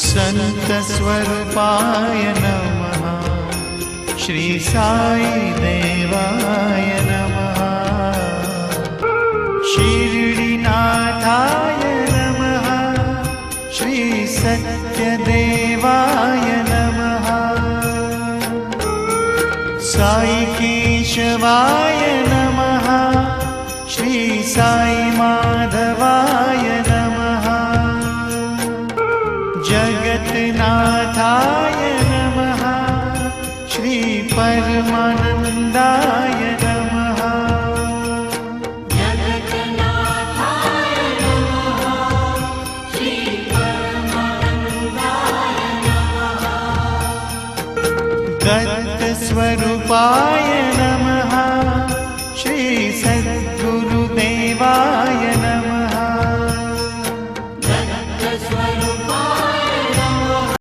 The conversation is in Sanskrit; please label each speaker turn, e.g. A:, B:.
A: संतस्वरूपाय नमः। श्री साई देवाय नमः। शिरडीनाथाय नमः। श्री सत्यदेवाय नमः। साई केशवाय नमः। श्री साई माधवाय नमः। जगन्नाथाय नमः। श्री परमानंदाय नमः।
B: जगन्नाथाय नमः। श्री परमानंदाय नमः।
A: दत्तस्वरूपाय